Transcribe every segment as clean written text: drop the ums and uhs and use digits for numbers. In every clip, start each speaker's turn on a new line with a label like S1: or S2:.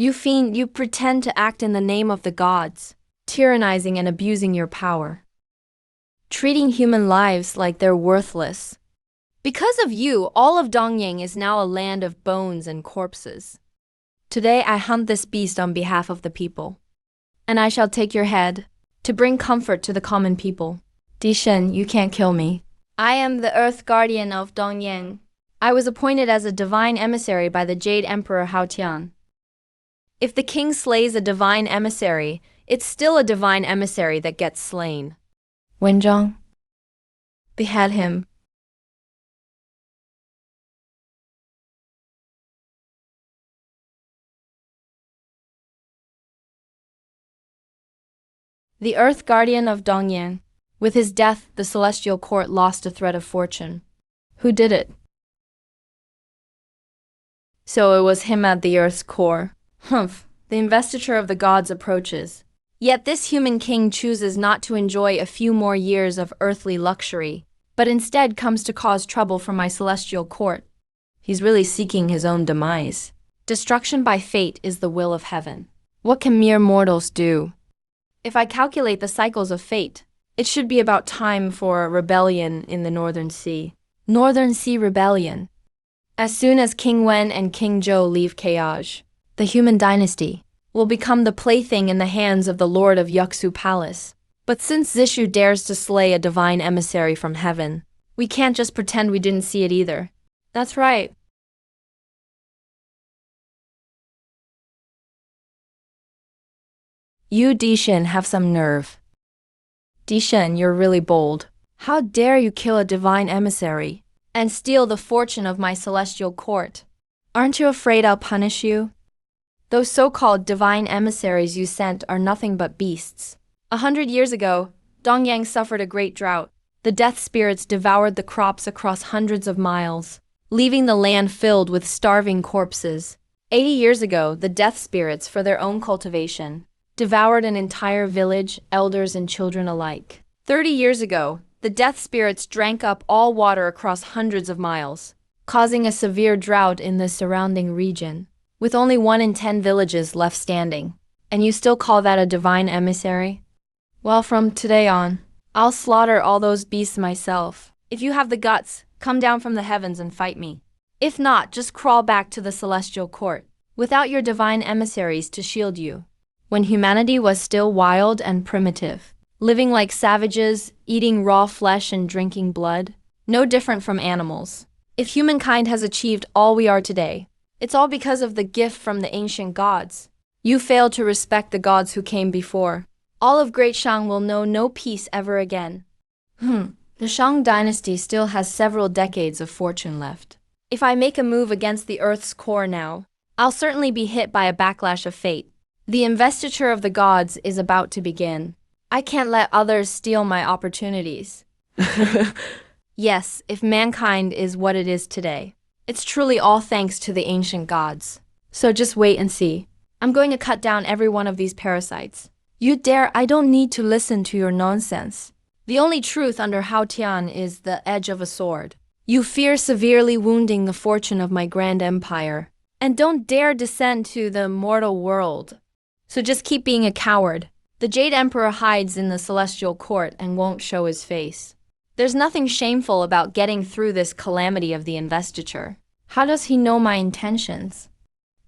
S1: You fiend, you pretend to act in the name of the gods, tyrannizing and abusing your power, treating human lives like they're worthless. Because of you, all of Dongyang is now a land of bones and corpses. Today I hunt this beast on behalf of the people, and I shall take your head to bring comfort to the common people. Dishen, you can't kill me. I am the Earth Guardian of Dongyang. I was appointed as a divine emissary by the Jade Emperor Haotian. If the king slays a divine emissary, it's still a divine emissary that gets slain. Wenzhang, behead him. The Earth Guardian of Dongyang. With his death, the celestial court lost a thread of fortune. Who did it? So it was him at the Earth's core. Humph, the investiture of the gods approaches. Yet this human king chooses not to enjoy a few more years of earthly luxury, but instead comes to cause trouble for my celestial court. He's really seeking his own demise. Destruction by fate is the will of heaven. What can mere mortals do? If I calculate the cycles of fate, it should be about time for a rebellion in the Northern Sea. Northern Sea Rebellion. As soon as King Wen and King Zhou leave Kayaj, the human dynasty will become the plaything in the hands of the Lord of Yuxu Palace. But since Zishu dares to slay a divine emissary from heaven, we can't just pretend we didn't see it either. That's right. You, Dishen, have some nerve. Dishen, you're really bold. How dare you kill a divine emissary and steal the fortune of my celestial court? Aren't you afraid I'll punish you? Those so-called divine emissaries you sent are nothing but beasts. 100 years ago, Dongyang suffered a great drought. The death spirits devoured the crops across hundreds of miles, leaving the land filled with starving corpses. 80 years ago, the death spirits, for their own cultivation, devoured an entire village, elders and children alike. 30 years ago, the death spirits drank up all water across hundreds of miles, causing a severe drought in the surrounding region, with only 1 in 10 villages left standing. And you still call that a divine emissary? Well, from today on, I'll slaughter all those beasts myself. If you have the guts, come down from the heavens and fight me. If not, just crawl back to the celestial court, without your divine emissaries to shield you. When humanity was still wild and primitive, living like savages, eating raw flesh and drinking blood, no different from animals. If humankind has achieved all we are today, it's all because of the gift from the ancient gods. You failed to respect the gods who came before. All of Great Shang will know no peace ever again. The Shang dynasty still has several decades of fortune left. If I make a move against the Earth's core now, I'll certainly be hit by a backlash of fate. The investiture of the gods is about to begin. I can't let others steal my opportunities. Yes, if mankind is what it is today, it's truly all thanks to the ancient gods. So just wait and see. I'm going to cut down every one of these parasites. You dare? I don't need to listen to your nonsense. The only truth under Haotian is the edge of a sword. You fear severely wounding the fortune of my grand empire, and don't dare descend to the mortal world. So just keep being a coward. The Jade Emperor hides in the celestial court and won't show his face. There's nothing shameful about getting through this calamity of the investiture. How does he know my intentions?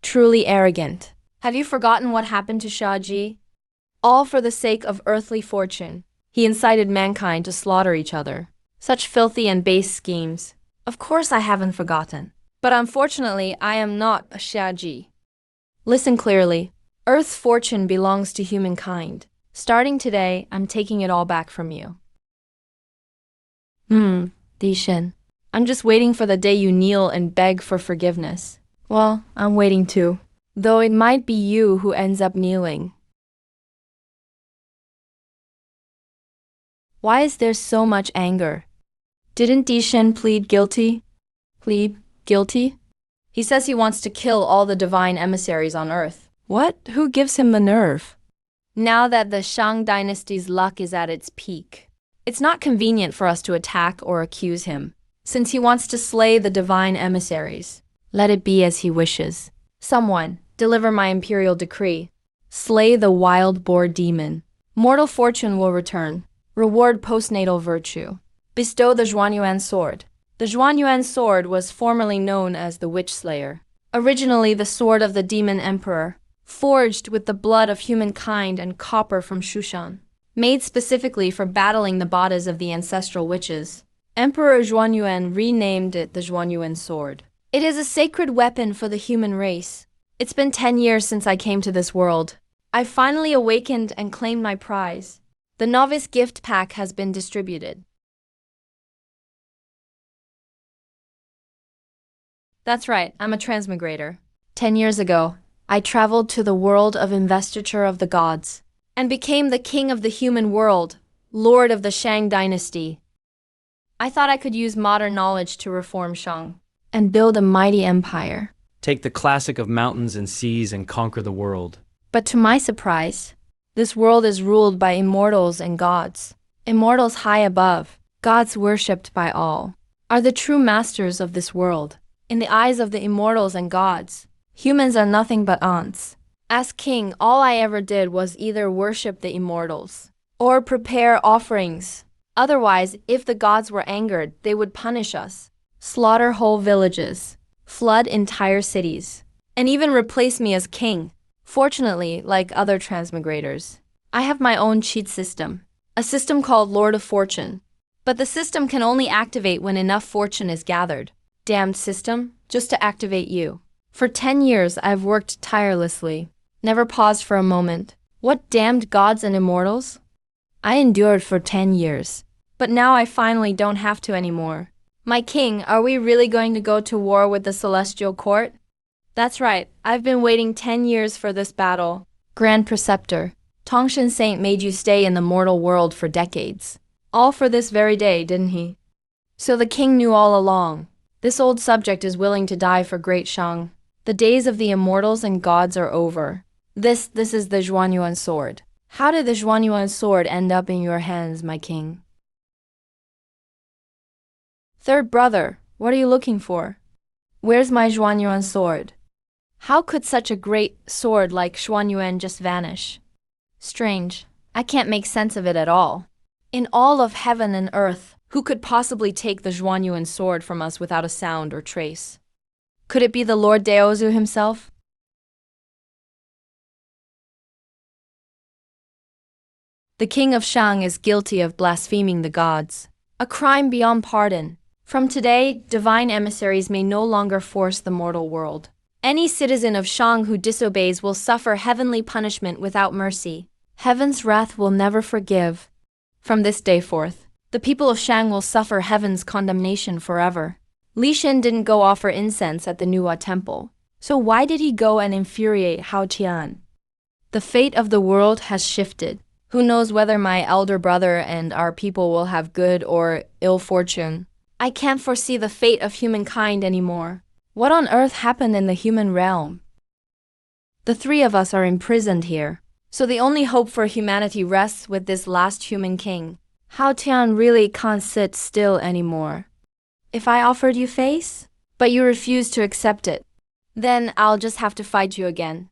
S1: Truly arrogant. Have you forgotten what happened to Shaji? All for the sake of earthly fortune. He incited mankind to slaughter each other. Such filthy and base schemes. Of course I haven't forgotten. But unfortunately, I am not a Shaji. Listen clearly. Earth's fortune belongs to humankind. Starting today, I'm taking it all back from you. Dishen. I'm just waiting for the day you kneel and beg for forgiveness. Well, I'm waiting too. Though it might be you who ends up kneeling. Why is there so much anger? Didn't Dishen plead guilty? Plead guilty? He says he wants to kill all the divine emissaries on Earth. What? Who gives him the nerve? Now that the Shang dynasty's luck is at its peak, it's not convenient for us to attack or accuse him, since he wants to slay the divine emissaries. Let it be as he wishes. Someone, Deliver my imperial decree. Slay the wild boar demon. Mortal fortune will return. Reward postnatal virtue. Bestow the Zhuanyuan sword. The Zhuanyuan sword was formerly known as the Witch Slayer. Originally the sword of the demon emperor, forged with the blood of humankind and copper from Shushan. Made specifically for battling the bodies of the ancestral witches. Emperor Zhuanyuan renamed it the Zhuanyuan sword. It is a sacred weapon for the human race. It's been 10 years since I came to this world. I finally awakened and claimed my prize. The novice gift pack has been distributed. That's right, I'm a transmigrator. 10 years ago, I traveled to the world of investiture of the gods and became the king of the human world, lord of the Shang dynasty. I thought I could use modern knowledge to reform Shang and build a mighty empire.
S2: Take the classic of mountains and seas and conquer the world.
S1: But to my surprise, this world is ruled by immortals and gods. Immortals high above, gods worshipped by all, are the true masters of this world. In the eyes of the immortals and gods, humans are nothing but ants. As king, all I ever did was either worship the immortals or prepare offerings. Otherwise, if the gods were angered, they would punish us, slaughter whole villages, flood entire cities, and even replace me as king. Fortunately, like other transmigrators, I have my own cheat system, a system called Lord of Fortune. But the system can only activate when enough fortune is gathered. Damned system, just to activate you. For 10 years, I've worked tirelessly, never paused for a moment. What damned gods and immortals? I endured for 10 years, but now I finally don't have to anymore. My king, are we really going to go to war with the celestial court? That's right, I've been waiting 10 years for this battle. Grand Preceptor, Tongshan Saint made you stay in the mortal world for decades. All for this very day, didn't he? So the king knew all along. This old subject is willing to die for great Shang. The days of the immortals and gods are over. This is the Zhuanyuan sword. How did the Zhuanyuan sword end up in your hands, my king? Third brother, what are you looking for? Where's my Zhuanyuan sword? How could such a great sword like Zhuanyuan just vanish? Strange. I can't make sense of it at all. In all of heaven and earth, who could possibly take the Zhuanyuan sword from us without a sound or trace? Could it be the Lord Daozu himself? The king of Shang is guilty of blaspheming the gods, a crime beyond pardon. From today, divine emissaries may no longer force the mortal world. Any citizen of Shang who disobeys will suffer heavenly punishment without mercy. Heaven's wrath will never forgive. From this day forth, the people of Shang will suffer heaven's condemnation forever. Li Shen didn't go offer incense at the Nuwa temple, so why did he go and infuriate Hao Tian? The fate of the world has shifted. Who knows whether my elder brother and our people will have good or ill fortune? I can't foresee the fate of humankind anymore. What on earth happened in the human realm? The three of us are imprisoned here, so the only hope for humanity rests with this last human king. Hao Tian really can't sit still anymore. If I offered you face, but you refused to accept it, then I'll just have to fight you again.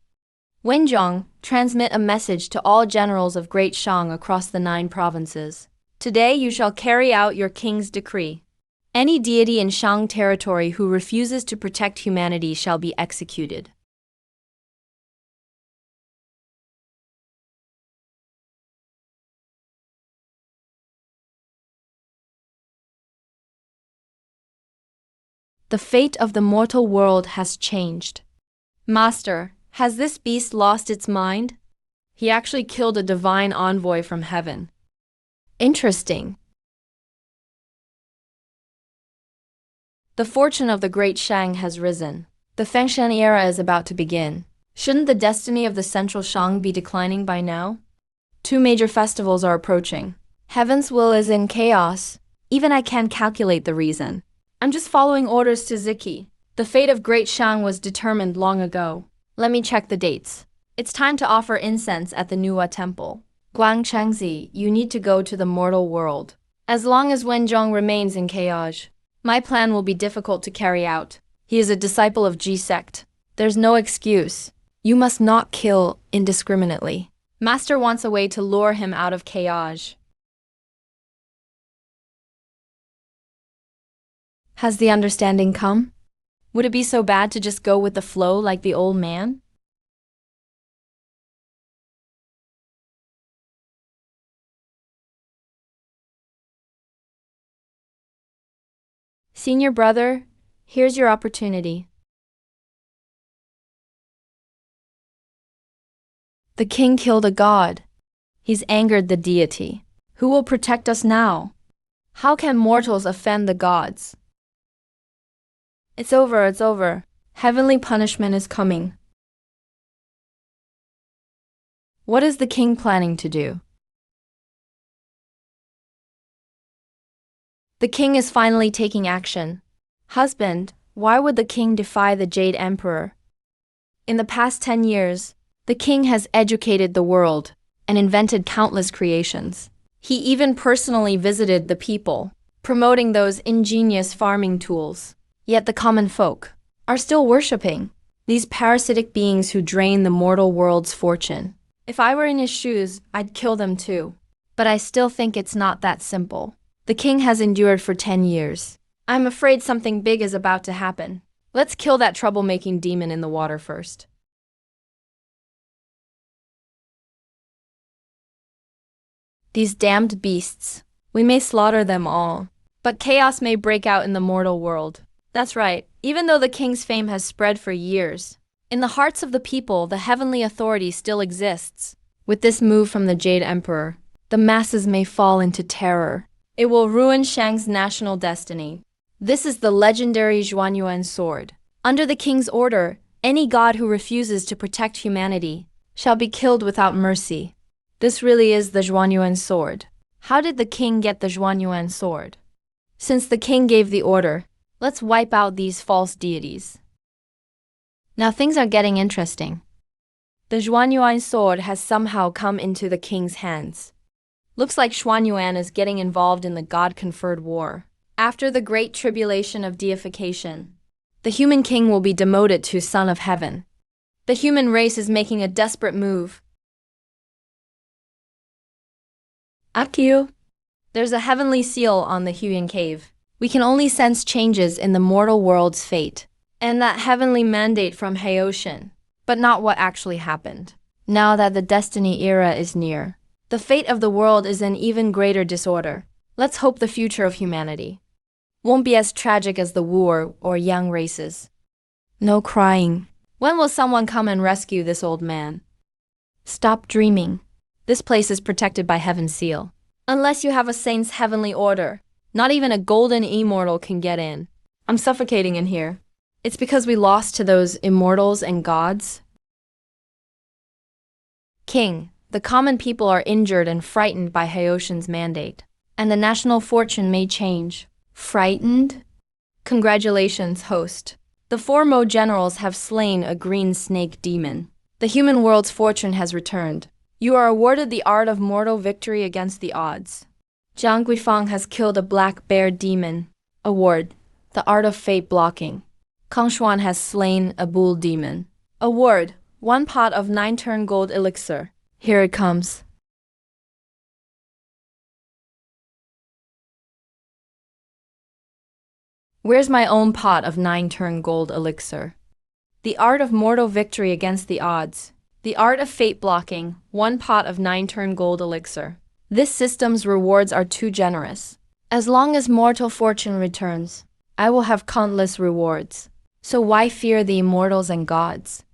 S1: Wenjiang, transmit a message to all generals of Great Shang across the 9 provinces. Today you shall carry out your king's decree. Any deity in Shang territory who refuses to protect humanity shall be executed. The fate of the mortal world has changed. Master, has this beast lost its mind? He actually killed a divine envoy from heaven. Interesting. The fortune of the great Shang has risen. The Fengshan era is about to begin. Shouldn't the destiny of the central Shang be declining by now? 2 major festivals are approaching. Heaven's will is in chaos. Even I can't calculate the reason. I'm just following orders to Ziki. The fate of Great Shang was determined long ago. Let me check the dates. It's time to offer incense at the Nuwa temple. Guang Chengzi, you need to go to the mortal world. As long as Wenjiang remains in chaos, my plan will be difficult to carry out. He is a disciple of Ji sect. There's no excuse. You must not kill indiscriminately. Master wants a way to lure him out of chaos. Has the understanding come? Would it be so bad to just go with the flow like the old man? Senior brother, here's your opportunity. The king killed a god. He's angered the deity. Who will protect us now? How can mortals offend the gods? It's over, it's over. Heavenly punishment is coming. What is the king planning to do? The king is finally taking action. Husband, why would the king defy the Jade Emperor? In the past 10 years, the king has educated the world and invented countless creations. He even personally visited the people, promoting those ingenious farming tools. Yet the common folk are still worshipping these parasitic beings who drain the mortal world's fortune. If I were in his shoes, I'd kill them too. But I still think it's not that simple. The king has endured for 10 years. I'm afraid something big is about to happen. Let's kill that troublemaking demon in the water first. These damned beasts. We may slaughter them all, but chaos may break out in the mortal world. That's right, even though the king's fame has spread for years, in the hearts of the people, the heavenly authority still exists. With this move from the Jade Emperor, the masses may fall into terror. It will ruin Shang's national destiny. This is the legendary Zhuanyuan sword. Under the king's order, any god who refuses to protect humanity shall be killed without mercy. This really is the Zhuanyuan sword. How did the king get the Zhuanyuan sword? Since the king gave the order, let's wipe out these false deities. Now things are getting interesting. The Zhuanyuan sword has somehow come into the king's hands. Looks like Zhuanyuan is getting involved in the god-conferred war. After the great tribulation of deification, the human king will be demoted to son of heaven. The human race is making a desperate move. Akio, there's a heavenly seal on the Huyan cave. We can only sense changes in the mortal world's fate, and that heavenly mandate from Haoshan, but not what actually happened. Now that the destiny era is near, the fate of the world is in even greater disorder. Let's hope the future of humanity won't be as tragic as the Wu or Yang races. No crying. When will someone come and rescue this old man? Stop dreaming. This place is protected by Heaven's seal. Unless you have a saint's heavenly order, not even a golden immortal can get in. I'm suffocating in here. It's because we lost to those immortals and gods. King, the common people are injured and frightened by Haoshan's mandate, and the national fortune may change. Frightened? Congratulations, host. The 4 Mo generals have slain a green snake demon. The human world's fortune has returned. You are awarded the art of mortal victory against the odds. Jiang Guifang has killed a black bear demon. Award, the art of fate blocking. Kang Xuan has slain a bull demon. Award, 1 pot of 9-turn gold elixir. Here it comes. Where's my own pot of 9-turn gold elixir? The art of mortal victory against the odds. The art of fate blocking, 1 pot of 9-turn gold elixir. This system's rewards are too generous. As long as mortal fortune returns, I will have countless rewards. So why fear the immortals and gods?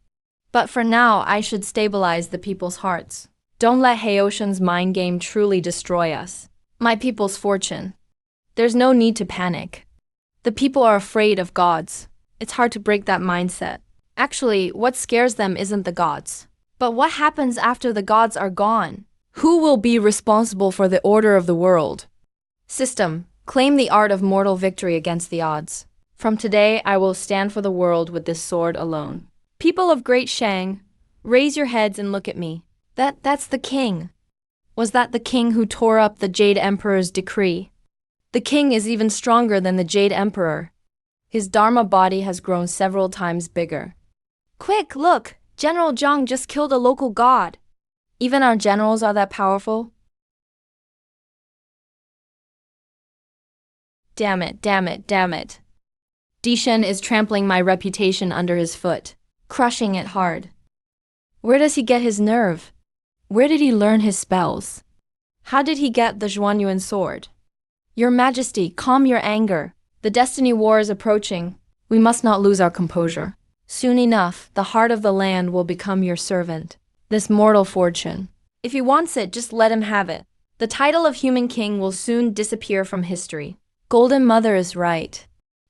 S1: But for now, I should stabilize the people's hearts. Don't let Haoshan's mind game truly destroy us. My people's fortune. There's no need to panic. The people are afraid of gods. It's hard to break that mindset. Actually, what scares them isn't the gods. But what happens after the gods are gone? Who will be responsible for the order of the world? System, claim the art of mortal victory against the odds. From today, I will stand for the world with this sword alone. People of Great Shang, raise your heads and look at me. That's the king. Was that the king who tore up the Jade Emperor's decree? The king is even stronger than the Jade Emperor. His Dharma body has grown several times bigger. Quick, look! General Zhang just killed a local god. Even our generals are that powerful? Damn it, damn it, damn it. Dishen is trampling my reputation under his foot, crushing it hard. Where does he get his nerve? Where did he learn his spells? How did he get the Zhuanyuan sword? Your Majesty, calm your anger. The destiny war is approaching. We must not lose our composure. Soon enough, the heart of the land will become your servant. This mortal fortune. If he wants it, just let him have it. The title of human king will soon disappear from history. Golden Mother is right.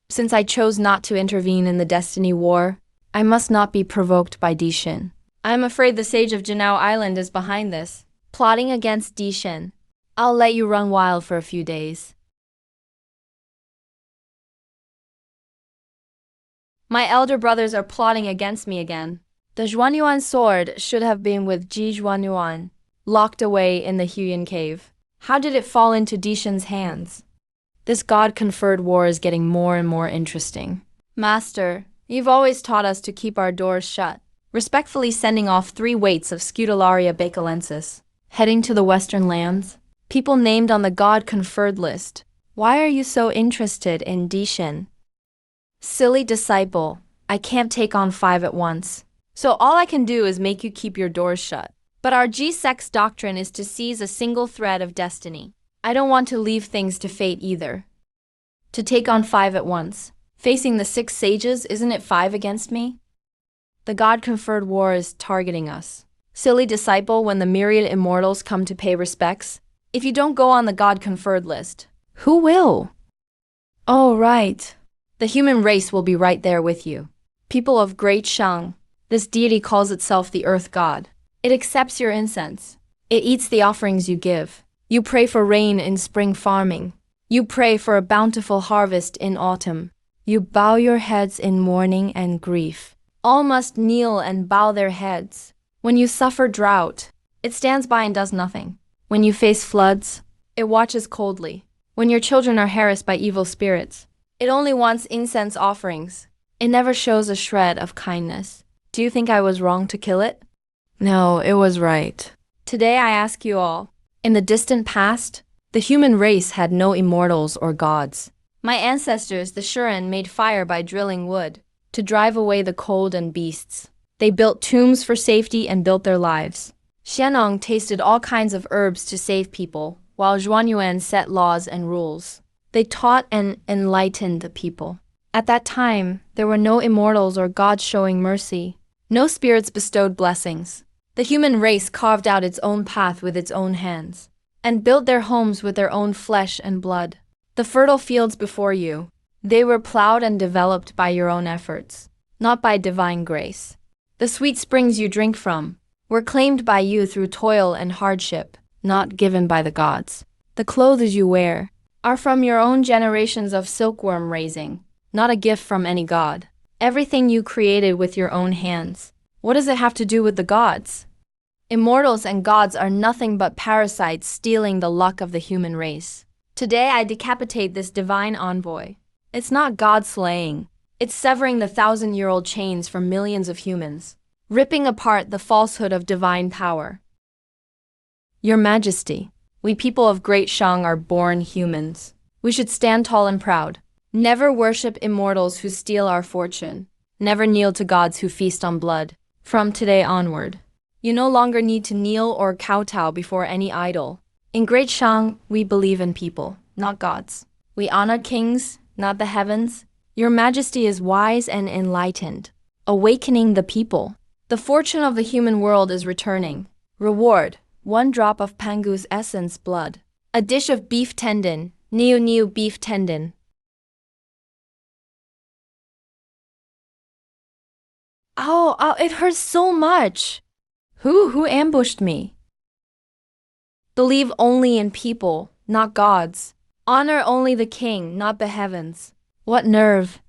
S1: Since I chose not to intervene in the destiny war, I must not be provoked by Dishen. I am afraid the sage of Jinao Island is behind this, plotting against Dishen. I'll let you run wild for a few days. My elder brothers are plotting against me again. The Zhuanyuan sword should have been with Ji Zhuanyuan, locked away in the Huyan cave. How did it fall into Dishen's hands? This god-conferred war is getting more and more interesting. Master, you've always taught us to keep our doors shut. Respectfully sending off 3 weights of Scutellaria bacalensis, heading to the western lands. People named on the god-conferred list. Why are you so interested in Dishen? Silly disciple, I can't take on 5 at once. So all I can do is make you keep your doors shut. But our G-Sect's doctrine is to seize a single thread of destiny. I don't want to leave things to fate either. To take on 5 at once. Facing the 6 sages, isn't it 5 against me? The god-conferred war is targeting us. Silly disciple, when the myriad immortals come to pay respects, if you don't go on the god-conferred list, who will? Oh, right. The human race will be right there with you. People of Great Shang, this deity calls itself the Earth God. It accepts your incense. It eats the offerings you give. You pray for rain in spring farming. You pray for a bountiful harvest in autumn. You bow your heads in mourning and grief. All must kneel and bow their heads. When you suffer drought, it stands by and does nothing. When you face floods, it watches coldly. When your children are harassed by evil spirits, it only wants incense offerings. It never shows a shred of kindness. Do you think I was wrong to kill it? No, it was right. Today I ask you all, in the distant past, the human race had no immortals or gods. My ancestors, the Shuren, made fire by drilling wood to drive away the cold and beasts. They built tombs for safety and built their lives. Xianong tasted all kinds of herbs to save people, while Zhuanyuan set laws and rules. They taught and enlightened the people. At that time, there were no immortals or gods showing mercy. No spirits bestowed blessings. The human race carved out its own path with its own hands, and built their homes with their own flesh and blood. The fertile fields before you, they were plowed and developed by your own efforts, not by divine grace. The sweet springs you drink from were claimed by you through toil and hardship, not given by the gods. The clothes you wear are from your own generations of silkworm raising, not a gift from any god. Everything you created with your own hands. What does it have to do with the gods? Immortals and gods are nothing but parasites stealing the luck of the human race. Today I decapitate this divine envoy. It's not God slaying. It's severing the 1,000-year-old chains from millions of humans, ripping apart the falsehood of divine power. Your Majesty, we people of Great Shang are born humans. We should stand tall and proud. Never worship immortals who steal our fortune. Never kneel to gods who feast on blood. From today onward, you no longer need to kneel or kowtow before any idol. In Great Shang, we believe in people, not gods. We honor kings, not the heavens. Your Majesty is wise and enlightened, awakening the people. The fortune of the human world is returning. Reward, 1 drop of Pangu's essence blood. A dish of beef tendon, Niu beef tendon. Oh, it hurts so much. Who ambushed me? Believe only in people, not gods. Honor only the king, not the heavens. What nerve.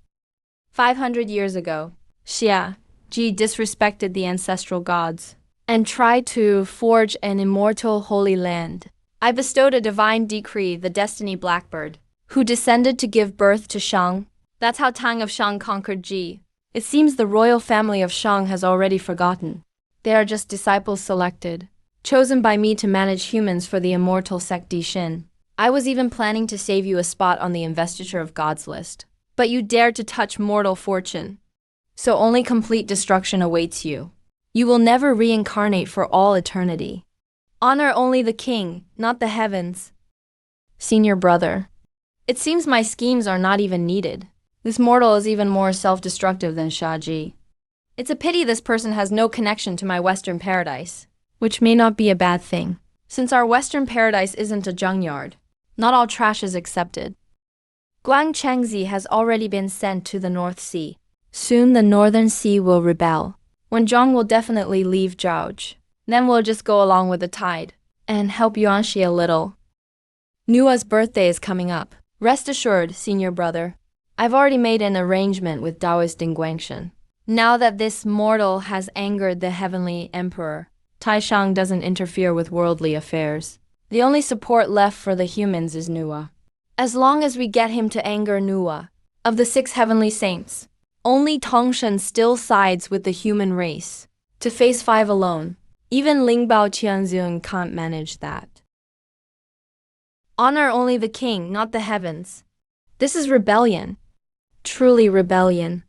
S1: 500 years ago, Xia, Ji disrespected the ancestral gods and tried to forge an immortal holy land. I bestowed a divine decree, the destiny blackbird, who descended to give birth to Shang. That's how Tang of Shang conquered Ji. It seems the royal family of Shang has already forgotten. They are just disciples selected, chosen by me to manage humans for the immortal sect Dishin. I was even planning to save you a spot on the investiture of gods list. But you dared to touch mortal fortune. So only complete destruction awaits you. You will never reincarnate for all eternity. Honor only the king, not the heavens. Senior brother. It seems my schemes are not even needed. This mortal is even more self-destructive than Shaji. It's a pity this person has no connection to my Western paradise, which may not be a bad thing, since our Western paradise isn't a junkyard. Not all trash is accepted. Guang Chengzi has already been sent to the North Sea. Soon the Northern Sea will rebel. When Zhang will definitely leave Zhaoj. Then we'll just go along with the tide and help Yuanxi a little. Nua's birthday is coming up. Rest assured, senior brother. I've already made an arrangement with Taoist Dingguangshen. Now that this mortal has angered the heavenly emperor, Taishang doesn't interfere with worldly affairs. The only support left for the humans is Nua. As long as we get him to anger Nua, of the 6 heavenly saints, only Tongshen still sides with the human race. To face 5 alone, even Lingbao Qianzun can't manage that. Honor only the king, not the heavens. This is rebellion. Truly rebellion.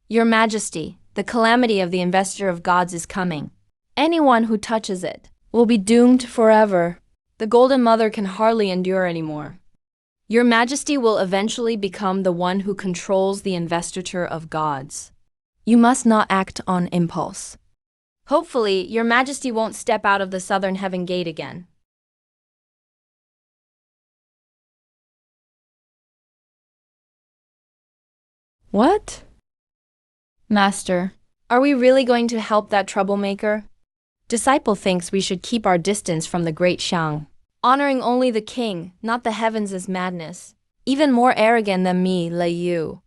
S1: Your Majesty, the calamity of the investiture of gods is coming. Anyone who touches it will be doomed forever. The Golden Mother can hardly endure anymore. Your Majesty will eventually become the one who controls the investiture of gods. You must not act on impulse. Hopefully, Your Majesty won't step out of the southern heaven gate again. What? Master, are we really going to help that troublemaker? Disciple thinks we should keep our distance from the great Shang. Honoring only the king, not the heavens, is madness. Even more arrogant than me, Lei Yu.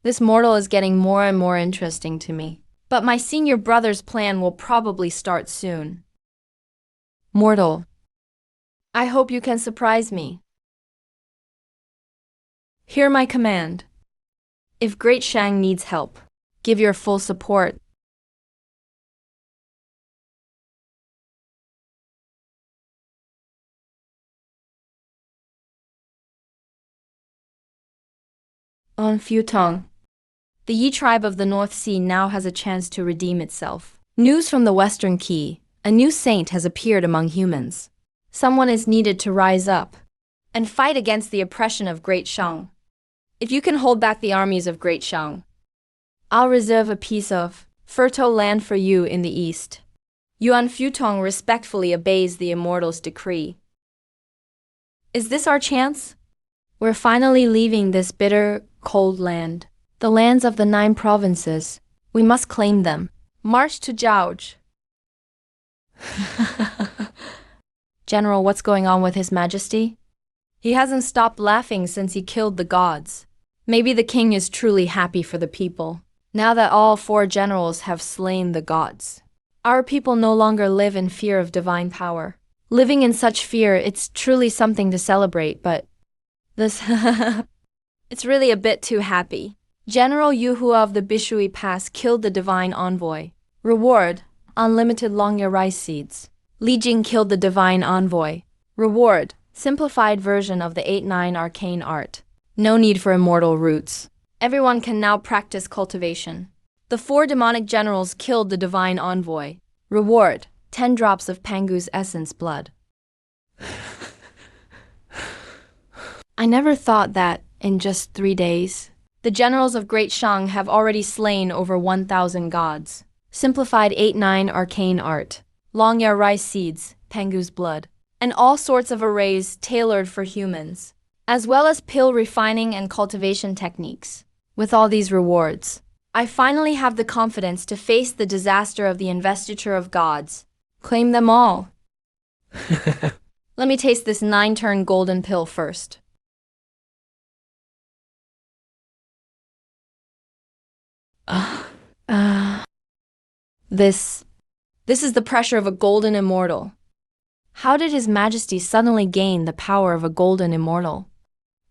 S1: This mortal is getting more and more interesting to me. But my senior brother's plan will probably start soon. Mortal. I hope you can surprise me. Hear my command. If Great Shang needs help, give your full support. On Futong. The Yi tribe of the North Sea now has a chance to redeem itself. News from the Western Key. A new saint has appeared among humans. Someone is needed to rise up and fight against the oppression of Great Shang. If you can hold back the armies of Great Shang, I'll reserve a piece of fertile land for you in the east. Yuan Futong respectfully obeys the immortal's decree. Is this our chance? We're finally leaving this bitter, cold land. The lands of the 9 provinces. We must claim them. March to Zhaoj. General, what's going on with His Majesty? He hasn't stopped laughing since he killed the gods. Maybe the king is truly happy for the people, now that all 4 generals have slain the gods. Our people no longer live in fear of divine power. Living in such fear, it's truly something to celebrate, but this it's really a bit too happy. General Yuhua of the Bishui Pass killed the divine envoy. Reward, unlimited Longya rice seeds. Li Jing killed the divine envoy. Reward, simplified version of the 8-9 arcane art. No need for immortal roots. Everyone can now practice cultivation. The 4 demonic generals killed the divine envoy. Reward, 10 drops of Pangu's essence blood. I never thought that, in just 3 days, the generals of Great Shang have already slain over 1,000 gods. Simplified 8-9 arcane art. Longya rice seeds, Pangu's blood. And all sorts of arrays tailored for humans, as well as pill refining and cultivation techniques. With all these rewards, I finally have the confidence to face the disaster of the investiture of gods. Claim them all. Let me taste this 9-turn golden pill first. This is the pressure of a golden immortal. How did His Majesty suddenly gain the power of a golden immortal?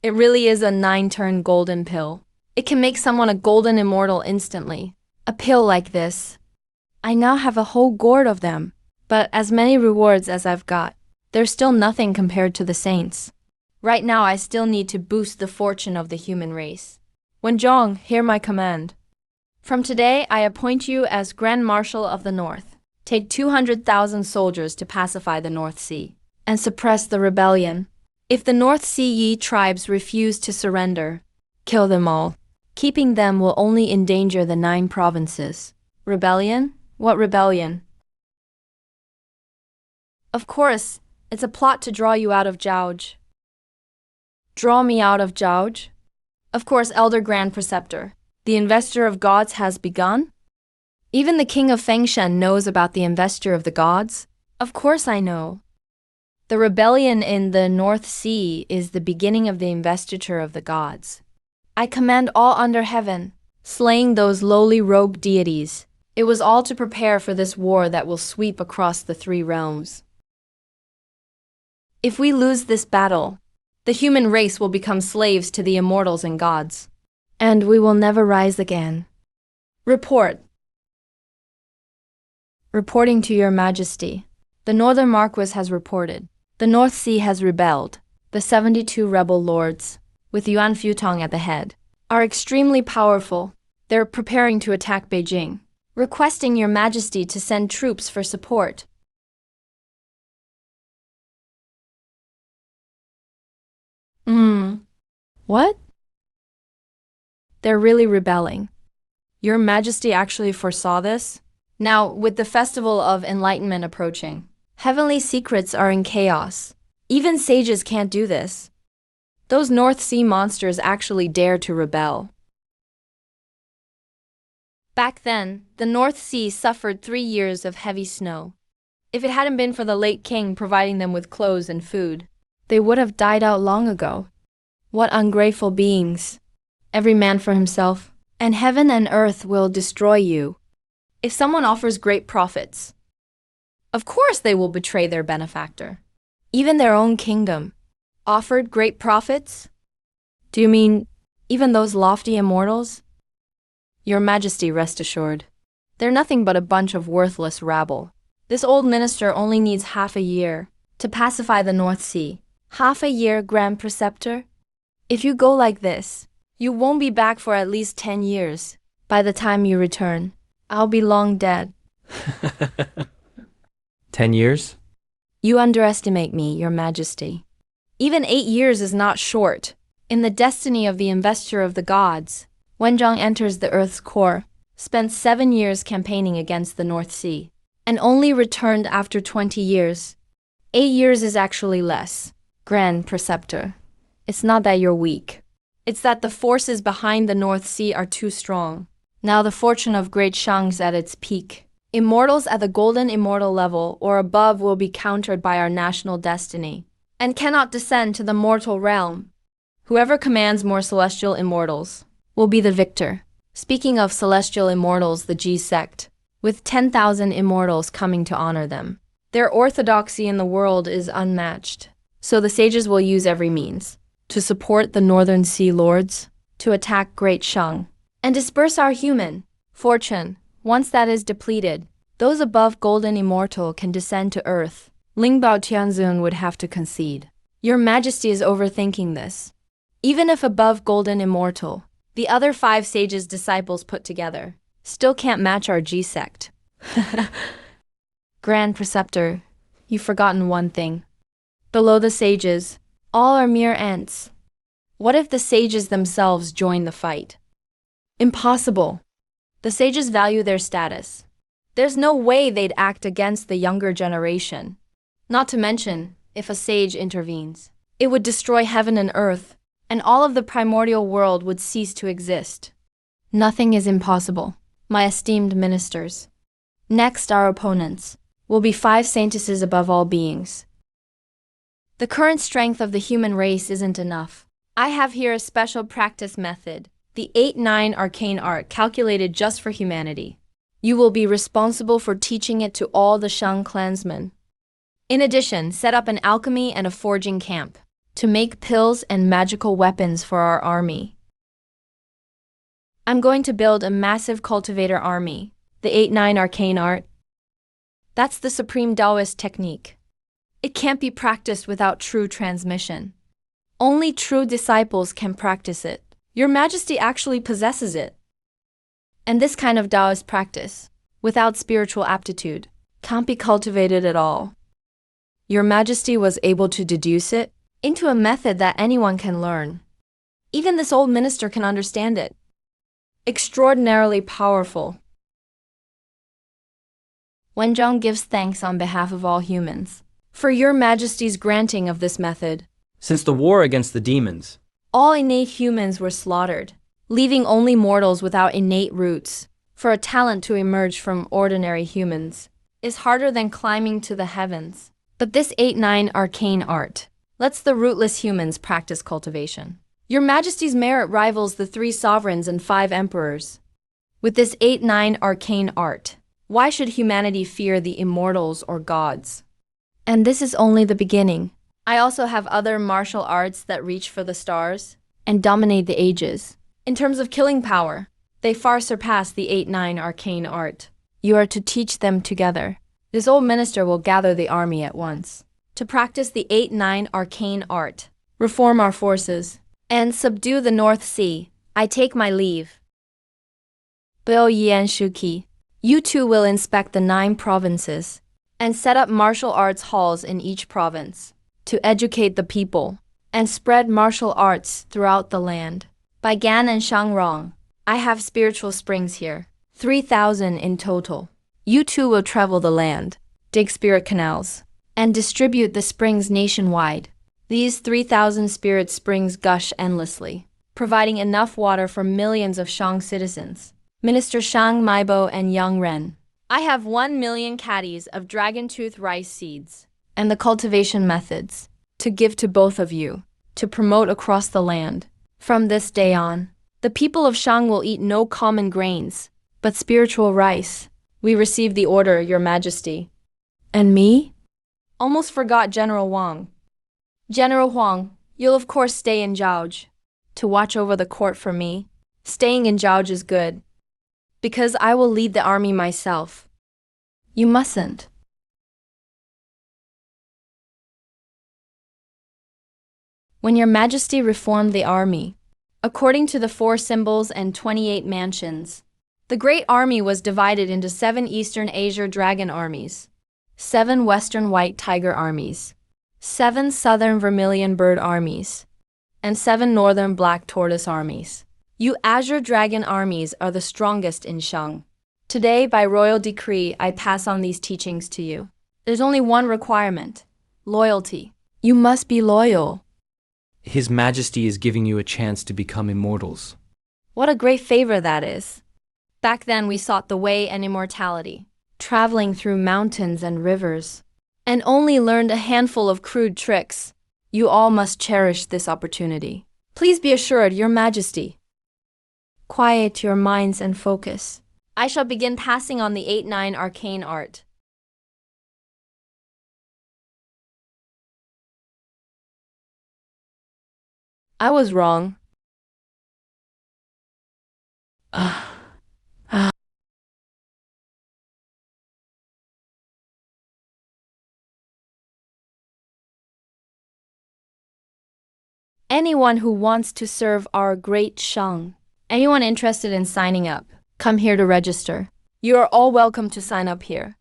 S1: It really is a 9-turn golden pill. It can make someone a golden immortal instantly. A pill like this. I now have a whole gourd of them, but as many rewards as I've got, there's still nothing compared to the saints. Right now I still need to boost the fortune of the human race. Wenzhong, hear my command. From today I appoint you as Grand Marshal of the North. Take 200,000 soldiers to pacify the North Sea and suppress the rebellion. If the North Sea tribes refuse to surrender, kill them all. Keeping them will only endanger the 9 provinces. Rebellion? What rebellion? Of course, it's a plot to draw you out of Zhao. Draw me out of Zhao? Of course, Elder Grand Preceptor. The investure of gods has begun? Even the king of Fengshen knows about the investure of the gods? Of course I know. The rebellion in the North Sea is the beginning of the investiture of the gods. I command all under heaven, slaying those lowly rogue deities. It was all to prepare for this war that will sweep across the 3 realms. If we lose this battle, the human race will become slaves to the immortals and gods, and we will never rise again. Report. Reporting to your majesty. The Northern Marquis has reported. The North Sea has rebelled. The 72 rebel lords, with Yuan Futong at the head, are extremely powerful. They're preparing to attack Beijing, requesting your majesty to send troops for support. What? They're really rebelling. Your majesty actually foresaw this? Now, with the festival of enlightenment approaching, heavenly secrets are in chaos. Even sages can't do this. Those North Sea monsters actually dare to rebel. Back then, the North Sea suffered 3 years of heavy snow. If it hadn't been for the late king providing them with clothes and food, they would have died out long ago. What ungrateful beings. Every man for himself, and heaven and earth will destroy you. If someone offers great profits, of course they will betray their benefactor. Even their own kingdom. Offered great profits? Do you mean even those lofty immortals? Your majesty, rest assured. They're nothing but a bunch of worthless rabble. This old minister only needs half a year to pacify the North Sea. Half a year, Grand Preceptor? If you go like this, you won't be back for at least 10 years. By the time you return, I'll be long dead.
S2: 10 years?
S1: You underestimate me, Your Majesty. Even 8 years is not short. In the destiny of the investure of the gods, Wenzhong enters the Earth's core, spent 7 years campaigning against the North Sea, and only returned after 20 years. 8 years is actually less, Grand Preceptor. It's not that you're weak. It's that the forces behind the North Sea are too strong. Now the fortune of Great Shang's at its peak. Immortals at the golden immortal level or above will be countered by our national destiny, and cannot descend to the mortal realm. Whoever commands more celestial immortals will be the victor. Speaking of celestial immortals, the G sect, with 10,000 immortals coming to honor them. Their orthodoxy in the world is unmatched, so the sages will use every means to support the Northern Sea Lords, to attack Great Shang, and disperse our human fortune. Once that is depleted, those above golden immortal can descend to earth. Lingbao Tianzun would have to concede. Your Majesty is overthinking this. Even if above golden immortal, the other 5 sages' disciples put together still can't match our G sect. Grand Preceptor, you've forgotten one thing. Below the sages, all are mere ants. What if the sages themselves join the fight? Impossible. The sages value their status. There's no way they'd act against the younger generation. Not to mention, if a sage intervenes, it would destroy heaven and earth, and all of the primordial world would cease to exist. Nothing is impossible, my esteemed ministers. Next, our opponents will be 5 saintesses above all beings. The current strength of the human race isn't enough. I have here a special practice method, the 8-9 arcane art calculated just for humanity. You will be responsible for teaching it to all the Shang clansmen. In addition, set up an alchemy and a forging camp to make pills and magical weapons for our army. I'm going to build a massive cultivator army, the 8-9 arcane art. That's the supreme Taoist technique. It can't be practiced without true transmission. Only true disciples can practice it. Your Majesty actually possesses it. And this kind of Taoist practice, without spiritual aptitude, can't be cultivated at all. Your Majesty was able to deduce it into a method that anyone can learn. Even this old minister can understand it. Extraordinarily powerful. Wenzhong gives thanks on behalf of all humans for your Majesty's granting of this method.
S2: Since the war against the demons,
S1: All innate humans were slaughtered, leaving only mortals without innate roots. For a talent to emerge from ordinary humans is harder than climbing to the heavens. But this 8-9 arcane art lets the rootless humans practice cultivation. Your Majesty's merit rivals the 3 sovereigns and 5 emperors. With this 8-9 arcane art, why should humanity fear the immortals or gods? And this is only the beginning. I also have other martial arts that reach for the stars and dominate the ages. In terms of killing power, they far surpass the 8-9 arcane art. You are to teach them together. This old minister will gather the army at once to practice the 8-9 arcane art, reform our forces, and subdue the North Sea. I take my leave. Bill Yan Shuki, you two will inspect the 9 provinces and set up martial arts halls in each province to educate the people and spread martial arts throughout the land. By Gan and Shangrong, I have spiritual springs here, 3,000 in total. You two will travel the land, dig spirit canals, and distribute the springs nationwide. These 3,000 spirit springs gush endlessly, providing enough water for millions of Shang citizens. Minister Shang Maibo and Yang Ren. I have 1 million caddies of dragon tooth rice seeds and the cultivation methods to give to both of you to promote across the land. From this day on, the people of Shang will eat no common grains, but spiritual rice. We receive the order, Your Majesty. And me? Almost forgot General Wang. General Huang, you'll of course stay in Zhaoj to watch over the court for me. Staying in Zhaoj is good, because I will lead the army myself. You mustn't. When Your Majesty reformed the army, according to the 4 symbols and 28 mansions, the great army was divided into 7 Eastern Asia dragon armies, 7 Western white tiger armies, 7 Southern vermilion bird armies, and 7 Northern black tortoise armies. You azure dragon armies are the strongest in Shang. Today, by royal decree, I pass on these teachings to you. There's only one requirement: loyalty. You must be loyal.
S2: His Majesty is giving you a chance to become immortals.
S1: What a great favor that is. Back then we sought the way and immortality, traveling through mountains and rivers, and only learned a handful of crude tricks. You all must cherish this opportunity. Please be assured, Your Majesty. Quiet your minds and focus. I shall begin passing on the 8-9 arcane art. I was wrong. Anyone who wants to serve our great Shang, anyone interested in signing up, come here to register. You are all welcome to sign up here.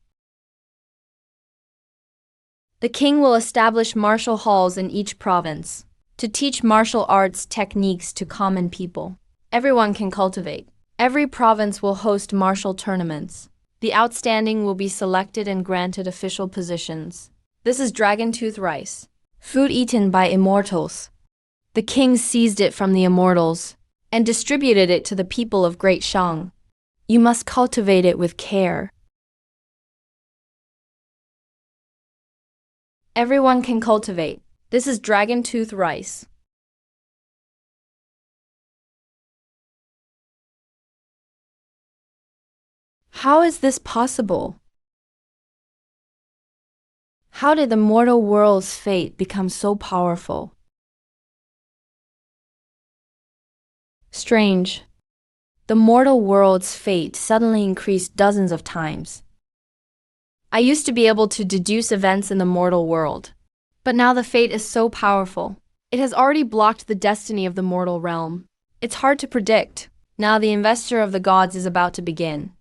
S1: The king will establish martial halls in each province to teach martial arts techniques to common people. Everyone can cultivate. Every province will host martial tournaments. The outstanding will be selected and granted official positions. This is dragon tooth rice, food eaten by immortals. The king seized it from the immortals and distributed it to the people of Great Shang. You must cultivate it with care. Everyone can cultivate. This is dragon tooth rice. How is this possible? How did the mortal world's fate become so powerful? Strange. The mortal world's fate suddenly increased dozens of times. I used to be able to deduce events in the mortal world. But now the fate is so powerful. It has already blocked the destiny of the mortal realm. It's hard to predict. Now the investor of the gods is about to begin.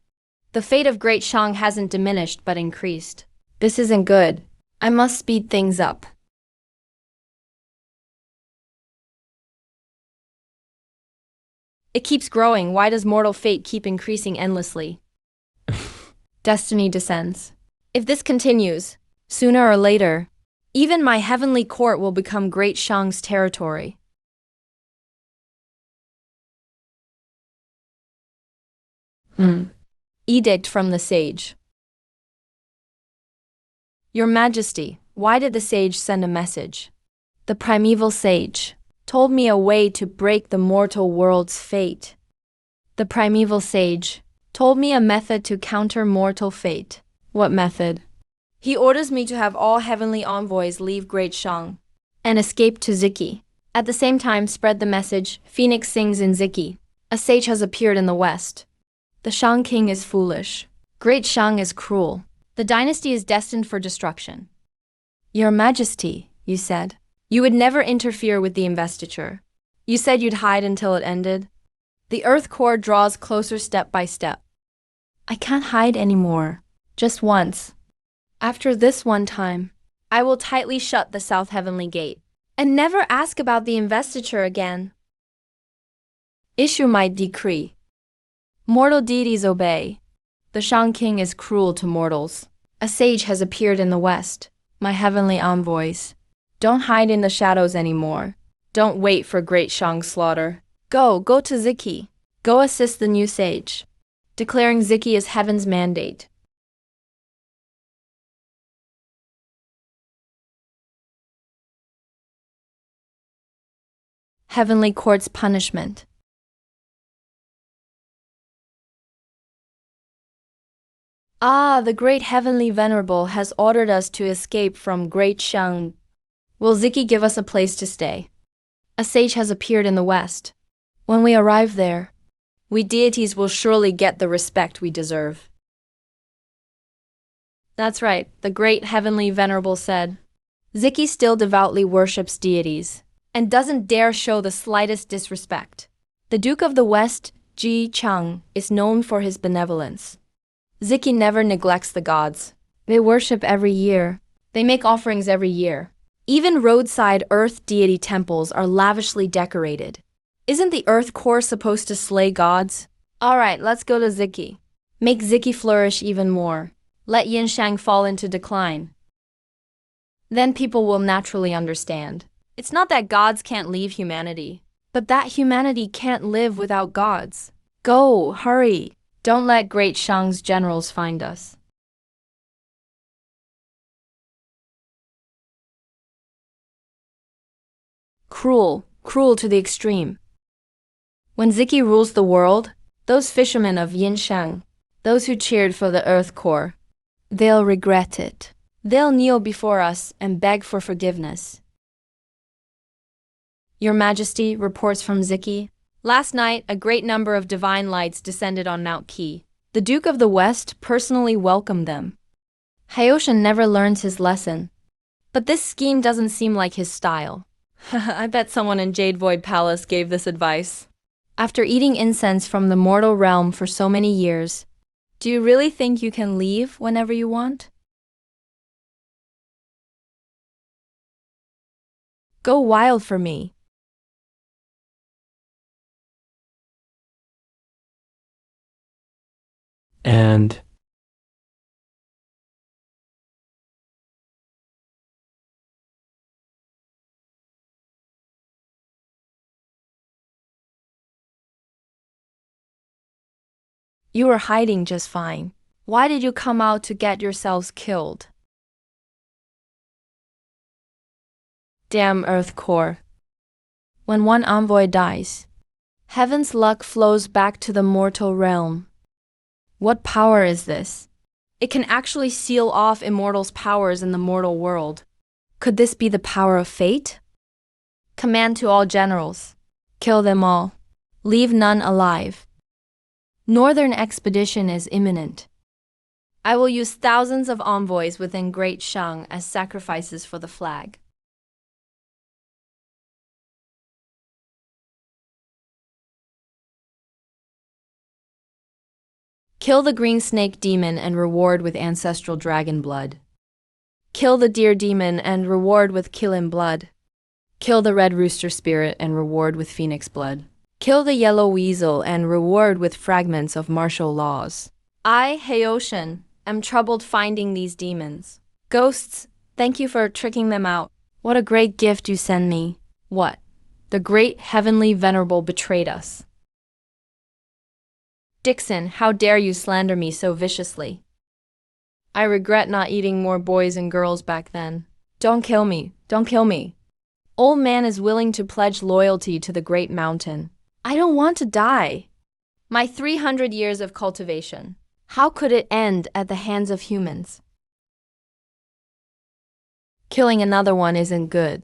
S1: The fate of Great Shang hasn't diminished but increased. This isn't good. I must speed things up. It keeps growing. Why does mortal fate keep increasing endlessly? Destiny descends. If this continues, sooner or later, even my heavenly court will become Great Shang's territory. Edict from the sage. Your Majesty, why did the sage send a message? The primeval sage told me a way to break the mortal world's fate. The primeval sage told me a method to counter mortal fate. What method? He orders me to have all heavenly envoys leave Great Shang and escape to Ziki. At the same time, spread the message, Phoenix sings in Ziki. A sage has appeared in the west. The Shang king is foolish. Great Shang is cruel. The dynasty is destined for destruction. Your Majesty, you said, you would never interfere with the investiture. You said you'd hide until it ended. The Earth core draws closer step by step. I can't hide anymore. Just once. After this one time, I will tightly shut the South Heavenly Gate and never ask about the investiture again. Issue my decree. Mortal deities obey. The Shang King is cruel to mortals. A sage has appeared in the west. My heavenly envoys. Don't hide in the shadows anymore. Don't wait for Great Shang's slaughter. Go to Ziki. Go assist the new sage. Declaring Ziki as heaven's mandate. Heavenly Court's punishment. The great heavenly venerable has ordered us to escape from Great Shang. Will Ziki give us a place to stay? A sage has appeared in the west. When we arrive there, we deities will surely get the respect we deserve. That's right, the great heavenly venerable said. Ziki still devoutly worships deities and doesn't dare show the slightest disrespect. The Duke of the West, Ji Chang, is known for his benevolence. Ziki never neglects the gods. They worship every year. They make offerings every year. Even roadside earth deity temples are lavishly decorated. Isn't the earth core supposed to slay gods? Alright, let's go to Ziki. Make Ziki flourish even more. Let Yinshang fall into decline. Then people will naturally understand. It's not that gods can't leave humanity, but that humanity can't live without gods. Go, hurry. Don't let Great Shang's generals find us. Cruel to the extreme. When Ziki rules the world, those fishermen of Yinshang, those who cheered for the earth core, they'll regret it. They'll kneel before us and beg for forgiveness. Your Majesty, reports from Ziki. Last night, a great number of divine lights descended on Mount Qi. The Duke of the West personally welcomed them. Hayoshan never learns his lesson. But this scheme doesn't seem like his style. I bet someone in Jade Void Palace gave this advice. After eating incense from the mortal realm for so many years, do you really think you can leave whenever you want? Go wild for me.
S2: And
S1: you were hiding just fine. Why did you come out to get yourselves killed? Damn Earth Core. When one envoy dies, heaven's luck flows back to the mortal realm. What power is this? It can actually seal off immortals' powers in the mortal world. Could this be the power of fate? Command to all generals. Kill them all. Leave none alive. Northern expedition is imminent. I will use thousands of envoys within Great Shang as sacrifices for the flag. Kill the green snake demon and reward with ancestral dragon blood. Kill the deer demon and reward with Kilin blood. Kill the red rooster spirit and reward with phoenix blood. Kill the yellow weasel and reward with fragments of martial laws. I, Heoshan, am troubled finding these demons. Ghosts, thank you for tricking them out. What a great gift you send me. What? The great heavenly venerable betrayed us. Dixon, how dare you slander me so viciously? I regret not eating more boys and girls back then. Don't kill me, don't kill me. Old man is willing to pledge loyalty to the great mountain. I don't want to die. My 300 years of cultivation. How could it end at the hands of humans? Killing another one isn't good.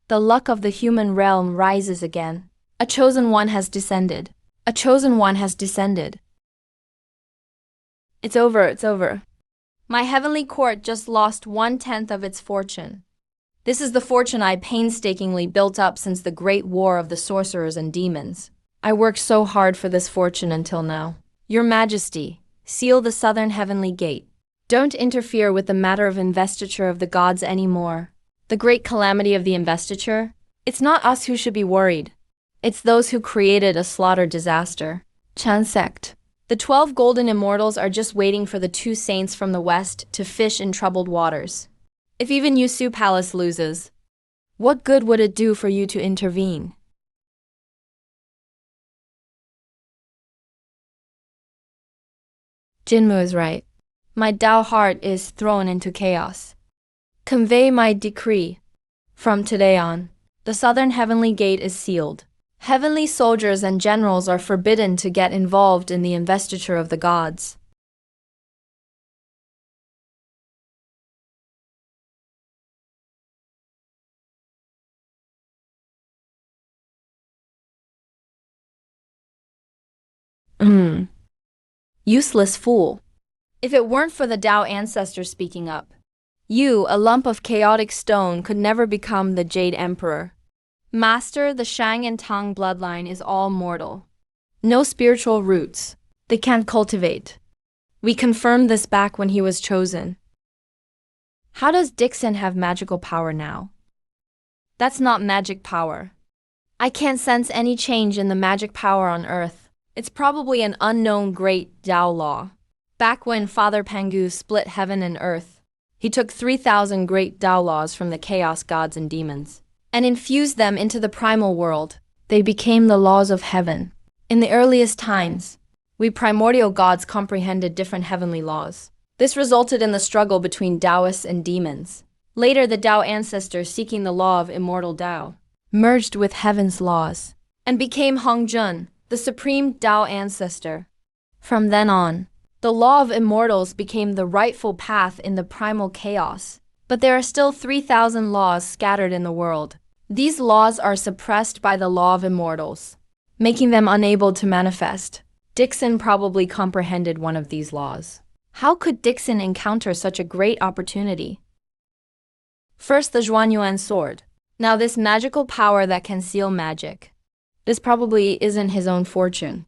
S1: The luck of the human realm rises again. A chosen one has descended. A chosen one has descended. It's over, it's over. My heavenly court just lost 1/10 of its fortune. This is the fortune I painstakingly built up since the great war of the sorcerers and demons. I worked so hard for this fortune until now. Your Majesty, seal the southern heavenly gate. Don't interfere with the matter of investiture of the gods anymore. The great calamity of the investiture? It's not us who should be worried. It's those who created a slaughter disaster. Chan sect. The 12 golden immortals are just waiting for the 2 saints from the west to fish in troubled waters. If even Yusu Palace loses, what good would it do for you to intervene? Jinmu is right. My Tao heart is thrown into chaos. Convey my decree. From today on, the southern heavenly gate is sealed. Heavenly soldiers and generals are forbidden to get involved in the investiture of the gods. Useless fool. If it weren't for the Tao ancestor speaking up, you, a lump of chaotic stone, could never become the Jade Emperor. Master, the Shang and Tang bloodline is all mortal. No spiritual roots. They can't cultivate. We confirmed this back when he was chosen. How does Dixon have magical power now? That's not magic power. I can't sense any change in the magic power on Earth. It's probably an unknown great Tao law. Back when Father Pangu split heaven and earth, he took 3,000 great Tao laws from the chaos gods and demons and infused them into the primal world. They became the laws of heaven. In the earliest times, we primordial gods comprehended different heavenly laws. This resulted in the struggle between Taoists and demons. Later, the Tao ancestors, seeking the law of immortal Tao, merged with heaven's laws and became Hongjun, the supreme Tao ancestor. From then on, the law of immortals became the rightful path in the primal chaos. But there are still 3,000 laws scattered in the world. These laws are suppressed by the law of immortals, making them unable to manifest. Dixon probably comprehended one of these laws. How could Dixon encounter such a great opportunity? First, the Zhuanyuan sword. Now this magical power that can seal magic. This probably isn't his own fortune.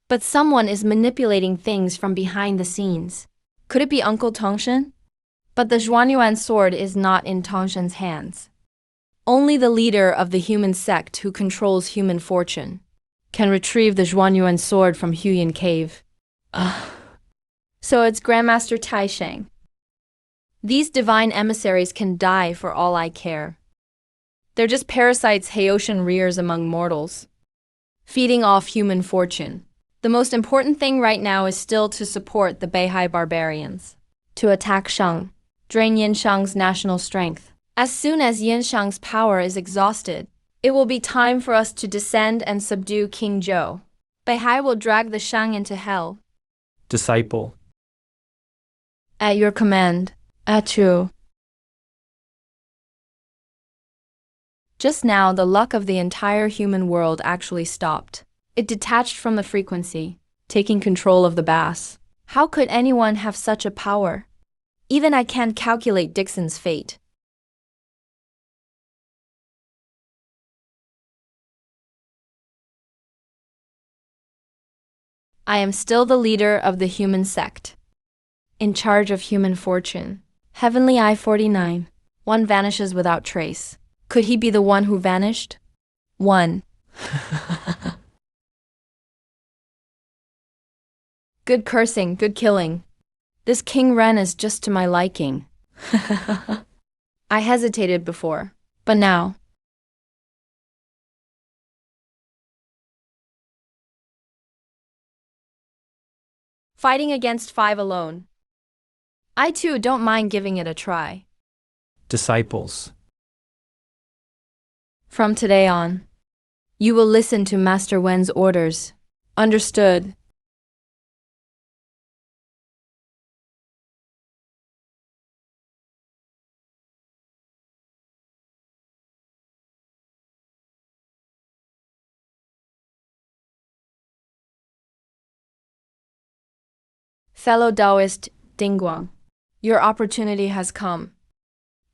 S1: But someone is manipulating things from behind the scenes. Could it be Uncle Tongshan? But the Zhuanyuan sword is not in Tongshan's hands. Only the leader of the human sect who controls human fortune can retrieve the Zhuanyuan sword from Huyan Cave. So it's Grandmaster Taisheng. These divine emissaries can die for all I care. They're just parasites Heoshan rears among mortals, feeding off human fortune. The most important thing right now is still to support the Beihai barbarians, to attack Shang, drain Yinshang's national strength. As soon as Yinshang's power is exhausted, it will be time for us to descend and subdue King Zhou. Beihai will drag the Shang into hell.
S2: Disciple.
S1: At your command, Achu. Just now, the luck of the entire human world actually stopped. It detached from the frequency. taking control of the bass. How could anyone have such a power? Even I can't calculate Dixon's fate. I am still the leader of the human sect, in charge of human fortune. Heavenly I-49. One vanishes without trace. Could he be the one who vanished? One. Good cursing, good killing. This King Ren is just to my liking. I hesitated before, but now. Fighting against 5 alone. I too don't mind giving it a try.
S2: Disciples.
S1: From today on, you will listen to Master Wen's orders. Understood. Fellow Taoist Dingguang, your opportunity has come.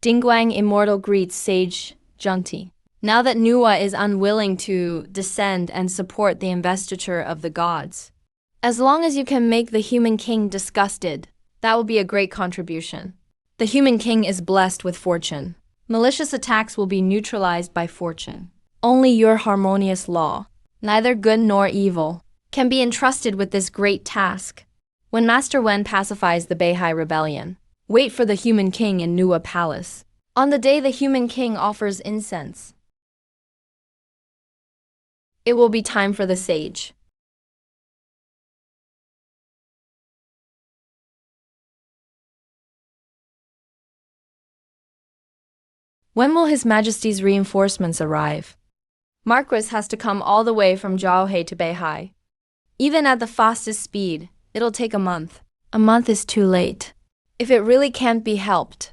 S1: Dingguang Immortal greets Sage Junti. Now that Nuwa is unwilling to descend and support the investiture of the gods, as long as you can make the human king disgusted, that will be a great contribution. The human king is blessed with fortune. Malicious attacks will be neutralized by fortune. Only your harmonious law, neither good nor evil, can be entrusted with this great task. When Master Wen pacifies the Beihai rebellion, wait for the human king in Nuwa Palace. On the day the human king offers incense, it will be time for the sage. When will His Majesty's reinforcements arrive? Marquis has to come all the way from Zhaohe to Beihai. Even at the fastest speed, it'll take a month. A month is too late. If it really can't be helped,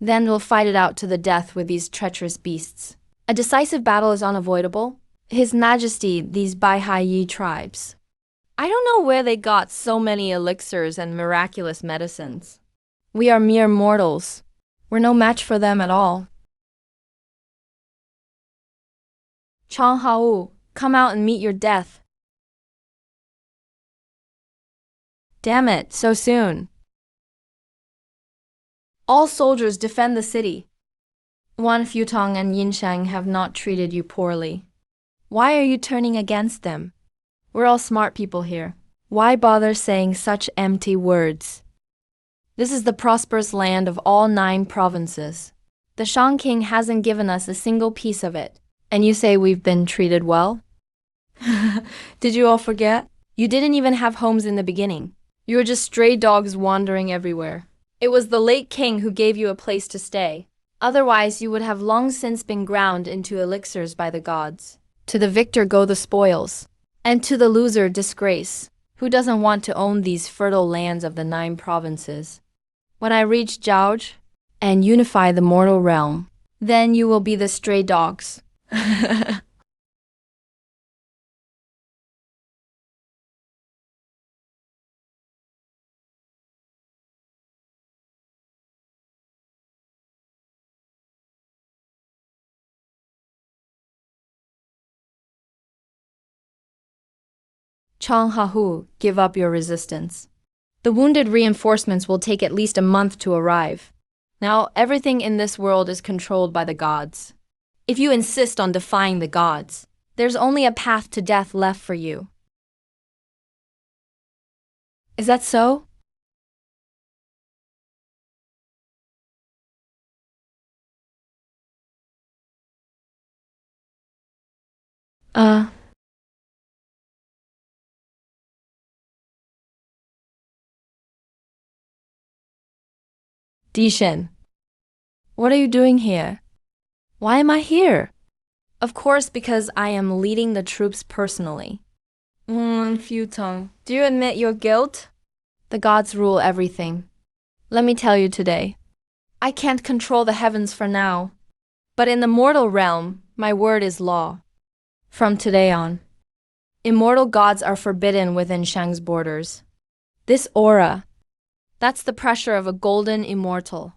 S1: then we'll fight it out to the death with these treacherous beasts. A decisive battle is unavoidable. His Majesty, these Beihai Yi tribes. I don't know where they got so many elixirs and miraculous medicines. We are mere mortals. We're no match for them at all. Chang Hao, come out and meet your death. Damn it, so soon. All soldiers defend the city. Wan Futong and Yinshang have not treated you poorly. Why are you turning against them? We're all smart people here. Why bother saying such empty words? This is the prosperous land of all 9 provinces. The Shang King hasn't given us a single piece of it. And you say we've been treated well? Did you all forget? You didn't even have homes in the beginning. You were just stray dogs wandering everywhere. It was the late king who gave you a place to stay. Otherwise, you would have long since been ground into elixirs by the gods. To the victor go the spoils, and to the loser disgrace. Who doesn't want to own these fertile lands of the 9 provinces? When I reach Zhaoj and unify the mortal realm, then you will be the stray dogs. Chang Hahu, give up your resistance. The wounded reinforcements will take at least a month to arrive. Now, everything in this world is controlled by the gods. If you insist on defying the gods, there's only a path to death left for you. Is that so? Dishen, what are you doing here? Why am I here? Of course, because I am leading the troops personally. Futong, do you admit your guilt? The gods rule everything. Let me tell you today. I can't control the heavens for now. But in the mortal realm, my word is law. From today on, Immortal gods are forbidden within Shang's borders. This aura, that's the pressure of a golden immortal.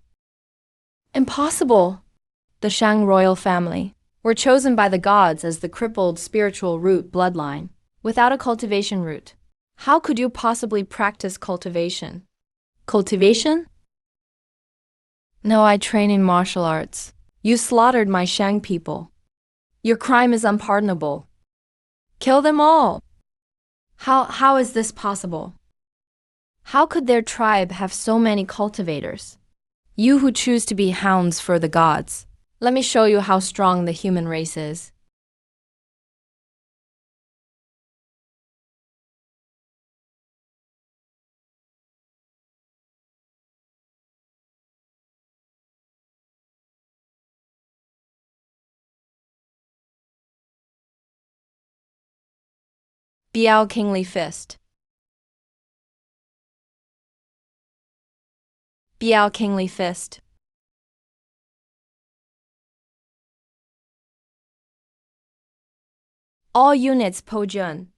S1: Impossible! The Shang royal family were chosen by the gods as the crippled spiritual root bloodline, without a cultivation root. How could you possibly practice cultivation? Cultivation? No, I train in martial arts. You slaughtered my Shang people. Your crime is unpardonable. Kill them all! How is this possible? How could their tribe have so many cultivators? You who choose to be hounds for the gods, let me show you how strong the human race is. Biao Kingly Fist. Biao Kingly Fist. All units Po Jun.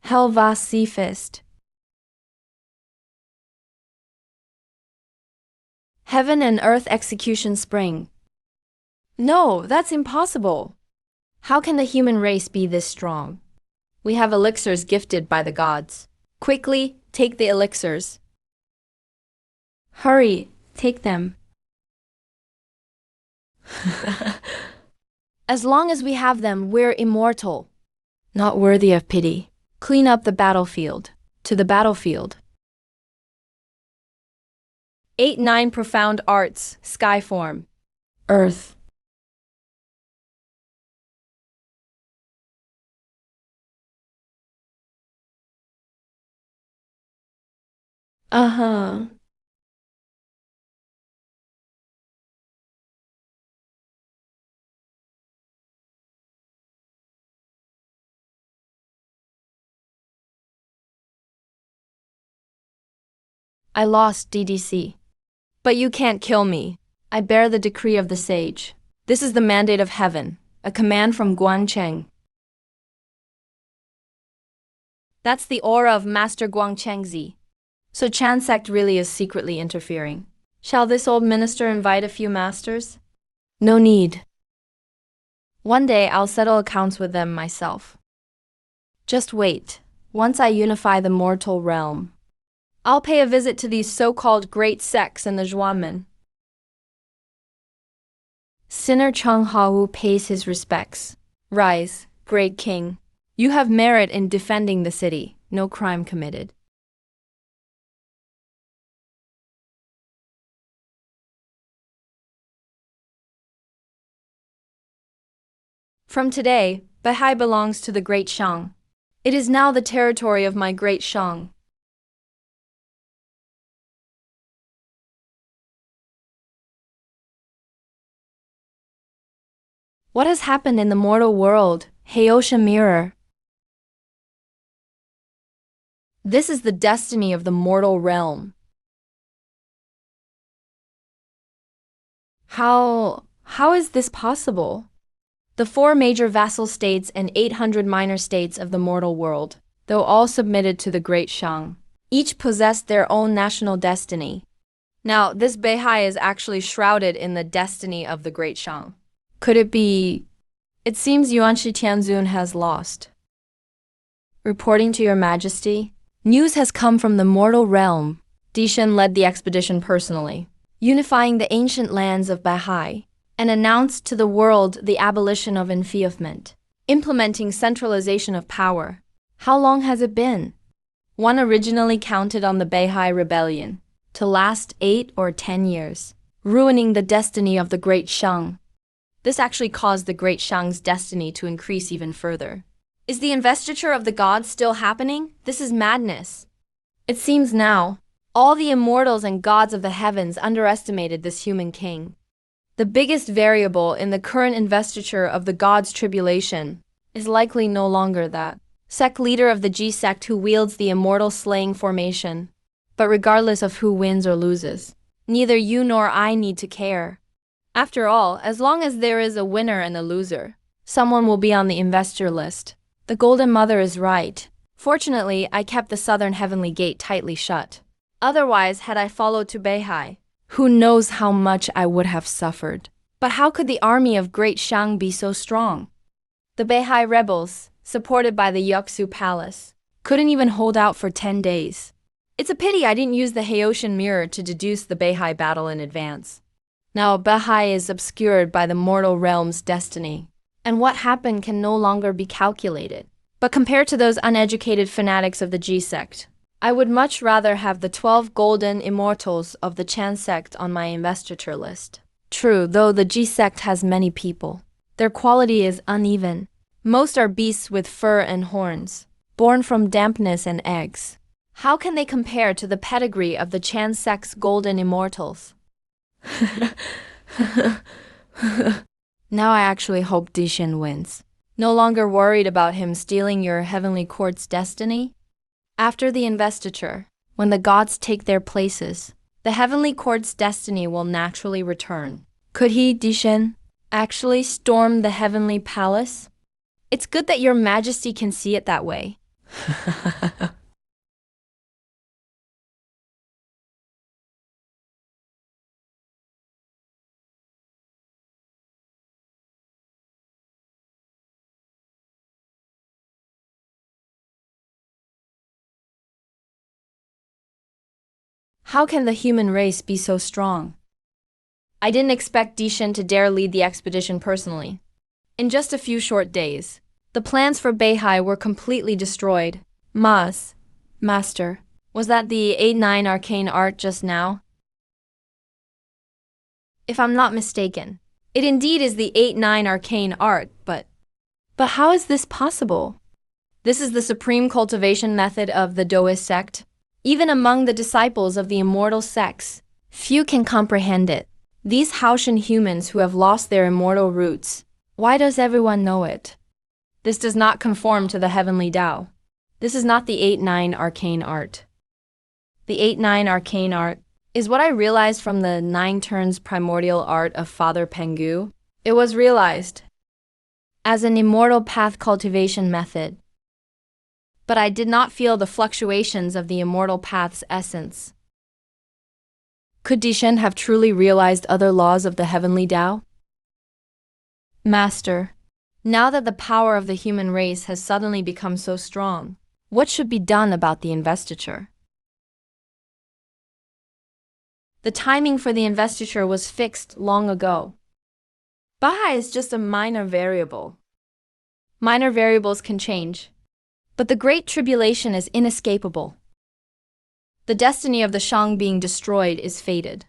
S1: Helva Sea Fist. Heaven and Earth Execution Spring. No, that's impossible. How can the human race be this strong? We have elixirs gifted by the gods. Quickly, take the elixirs. Hurry, take them. As long as we have them, we're immortal. Not worthy of pity. Clean up the battlefield. To the battlefield. 8-9 Profound Arts, Skyform. Earth. Uh-huh. I lost DDC. But you can't kill me. I bear the decree of the sage. This is the mandate of heaven, a command from Guangcheng. That's the aura of Master Guangchengzi. So Chan sect really is secretly interfering. Shall this old minister invite a few masters? No need. One day I'll settle accounts with them myself. Just wait. Once I unify the mortal realm, I'll pay a visit to these so-called great sects in the Zhuanmen. Sinner Cheng Hao pays his respects. Rise, great king. You have merit in defending the city, no crime committed. From today, Beihai belongs to the Great Shang. It is now the territory of my Great Shang. What has happened in the mortal world, Heosha Mirror? This is the destiny of the mortal realm. How is this possible? The 4 major vassal states and 800 minor states of the mortal world, though all submitted to the Great Shang, each possessed their own national destiny. Now, this Beihai is actually shrouded in the destiny of the Great Shang. Could it be? It seems Yuanshi Tianzun has lost. Reporting to your majesty, news has come from the mortal realm. Dishan led the expedition personally, unifying the ancient lands of Beihai, and announced to the world the abolition of enfeoffment, implementing centralization of power. How long has it been? One originally counted on the Beihai rebellion to last 8 or 10 years, ruining the destiny of the Great Shang. This actually caused the Great Shang's destiny to increase even further. Is the investiture of the gods still happening? This is madness. It seems now, all the immortals and gods of the heavens underestimated this human king. The biggest variable in the current investiture of the gods' tribulation is likely no longer that sect leader of the G sect who wields the immortal slaying formation. But regardless of who wins or loses, neither you nor I need to care. After all, as long as there is a winner and a loser, Someone will be on the investor list. The Golden Mother is right. Fortunately, I kept the southern heavenly gate tightly shut. Otherwise, had I followed to Beihai, who knows how much I would have suffered. But how could the army of Great Shang be so strong? The Beihai rebels, supported by the Yuxu Palace, couldn't even hold out for 10 days. It's a pity I didn't use the Haoshan mirror to deduce the Beihai battle in advance. Now Beihai is obscured by the mortal realm's destiny, and what happened can no longer be calculated. But compared to those uneducated fanatics of the Ji sect, I would much rather have the 12 golden immortals of the Chan sect on my investiture list. True, though the Ji sect has many people, their quality is uneven. Most are beasts with fur and horns, born from dampness and eggs. How can they compare to the pedigree of the Chan sect's golden immortals? Now I actually hope Dishin wins. No longer worried about him stealing your heavenly court's destiny? After the investiture, when the gods take their places, the heavenly court's destiny will naturally return. Could he, Dishin, actually storm the heavenly palace? It's good that your majesty can see it that way. How can the human race be so strong? I didn't expect Dishin to dare lead the expedition personally. In just a few short days, the plans for Beihai were completely destroyed. Master, was that the 8-9 arcane art just now? If I'm not mistaken, it indeed is the 8-9 arcane art, but how is this possible? This is the supreme cultivation method of the Daoist sect. Even among the disciples of the immortal sects, few can comprehend it. These Haoshan humans who have lost their immortal roots, why does everyone know it? This does not conform to the heavenly Tao. This is not the 8-9 arcane art. The 8-9 arcane art is what I realized from the 9 turns primordial art of Father Pengu. It was realized as an immortal path cultivation method. But I did not feel the fluctuations of the immortal path's essence. Could Dishin have truly realized other laws of the heavenly Tao? Master, now that the power of the human race has suddenly become so strong, what should be done about the investiture? The timing for the investiture was fixed long ago. Beihai is just a minor variable. Minor variables can change. But the Great Tribulation is inescapable. The destiny of the Shang being destroyed is fated.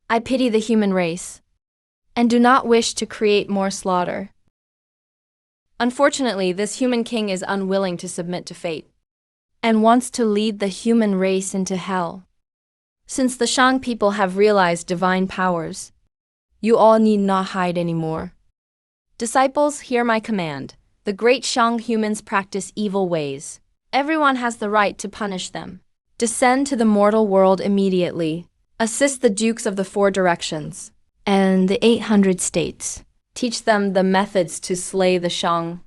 S1: I pity the human race, and do not wish to create more slaughter. Unfortunately, this human king is unwilling to submit to fate, and wants to lead the human race into hell. Since the Shang people have realized divine powers, you all need not hide anymore. Disciples, hear my command. The great Shang humans practice evil ways. Everyone has the right to punish them. Descend to the mortal world immediately. Assist the dukes of the 4 directions and the 800 states. Teach them the methods to slay the Shang.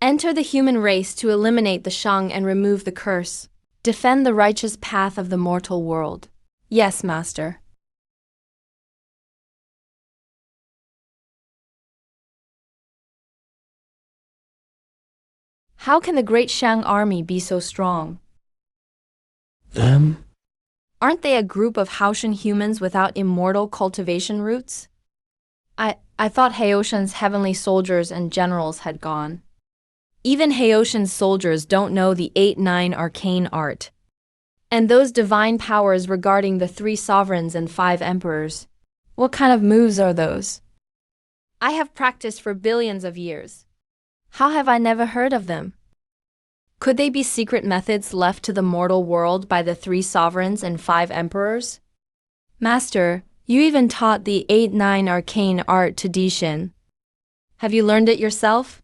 S1: Enter the human race to eliminate the Shang and remove the curse. Defend the righteous path of the mortal world. Yes, Master. How can the great Shang army be so strong?
S2: Them?
S1: Aren't they a group of Haoshan humans without immortal cultivation roots? I thought Haoshan's heavenly soldiers and generals had gone. Even Haoshan's soldiers don't know the 8-9 arcane art. And those divine powers regarding the 3 sovereigns and 5 emperors. What kind of moves are those? I have practiced for billions of years. How have I never heard of them? Could they be secret methods left to the mortal world by the 3 sovereigns and 5 emperors? Master, you even taught the 8-9 arcane art to Dishin. Have you learned it yourself?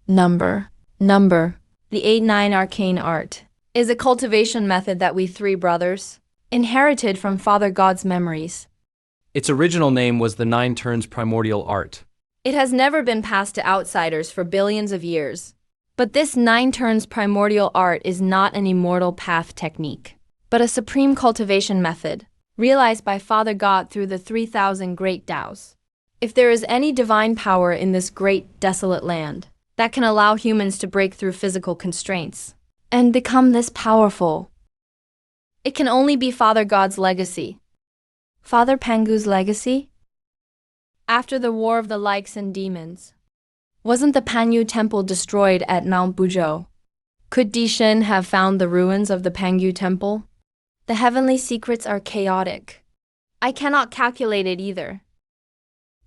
S1: Number. The 8-9 arcane art is a cultivation method that we 3 brothers inherited from Father God's memories.
S2: Its original name was the Nine Turns Primordial Art.
S1: It has never been passed to outsiders for billions of years. But this 9 turns primordial art is not an immortal path technique, but a supreme cultivation method, realized by Father God through the 3,000 great Taos. If there is any divine power in this great, desolate land that can allow humans to break through physical constraints and become this powerful, it can only be Father God's legacy. Father Pangu's legacy? After the War of the Likes and Demons, wasn't the Pangu temple destroyed at Mount Buzhou? Could Dishen have found the ruins of the Pangu temple? The heavenly secrets are chaotic. I cannot calculate it either.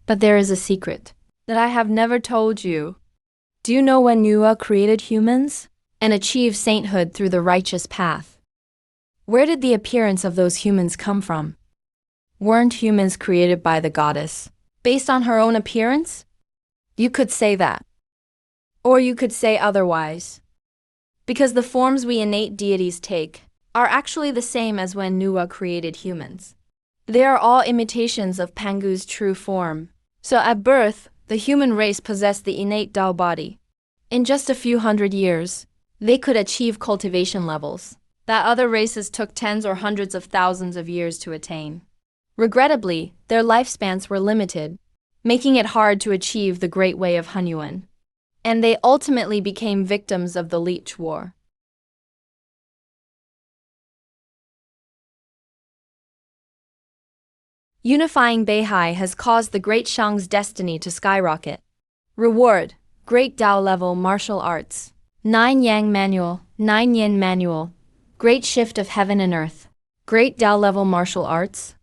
S1: But there is a secret that I have never told you. Do you know when Nua created humans and achieved sainthood through the righteous path? Where did the appearance of those humans come from? Weren't humans created by the goddess, based on her own appearance? You could say that. Or you could say otherwise. Because the forms we innate deities take are actually the same as when Nua created humans. They are all imitations of Pangu's true form. So at birth, the human race possessed the innate Tao body. In just a few hundred years, they could achieve cultivation levels that other races took tens or hundreds of thousands of years to attain. Regrettably, their lifespans were limited, making it hard to achieve the Great Way of Hunyuan. And they ultimately became victims of the Leech War. Unifying Beihai has caused the Great Shang's destiny to skyrocket. Reward: Great Tao Level Martial Arts. 9 Yang Manual, 9 Yin Manual. Great Shift of Heaven and Earth. Great Tao Level Martial Arts.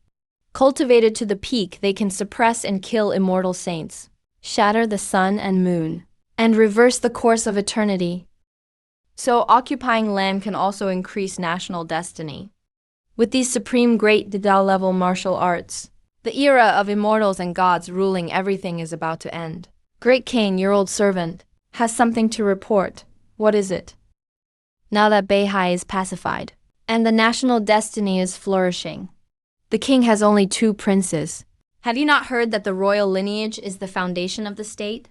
S1: Cultivated to the peak, they can suppress and kill immortal saints, shatter the sun and moon, and reverse the course of eternity. So occupying land can also increase national destiny. With these supreme great Tao-level martial arts, the era of immortals and gods ruling everything is about to end. Great King, your old servant, has something to report. What is it? Now that Beihai is pacified, and the national destiny is flourishing, the king has only 2 princes. Had you not heard that the royal lineage is the foundation of the state?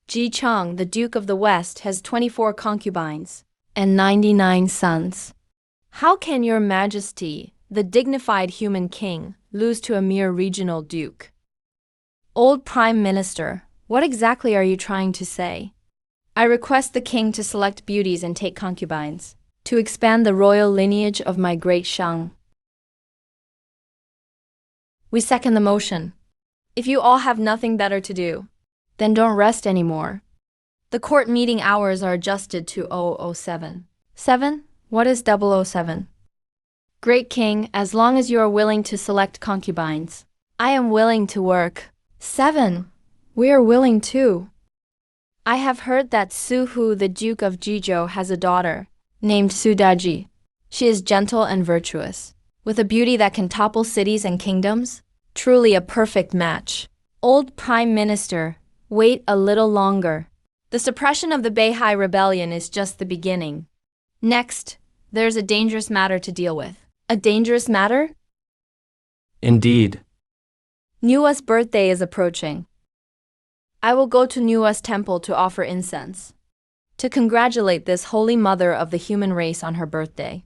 S1: Ji Cheng, the Duke of the West, has 24 concubines and 99 sons. How can your majesty, the dignified human king, lose to a mere regional duke? Old Prime Minister, what exactly are you trying to say? I request the king to select beauties and take concubines, to expand the royal lineage of my great Shang. We second the motion. If you all have nothing better to do, then don't rest anymore. The court meeting hours are adjusted to 007. 7? What is 007? Great King, as long as you are willing to select concubines, I am willing to work. 7. We are willing too. I have heard that Su Hu, the Duke of Jizhou, has a daughter named Su Daji. She is gentle and virtuous, with a beauty that can topple cities and kingdoms. Truly a perfect match. Old Prime Minister, wait a little longer. The suppression of the Beihai Rebellion is just the beginning. Next, there's a dangerous matter to deal with. A dangerous matter?
S2: Indeed.
S1: Nua's birthday is approaching. I will go to Nua's temple to offer incense, to congratulate this holy mother of the human race on her birthday.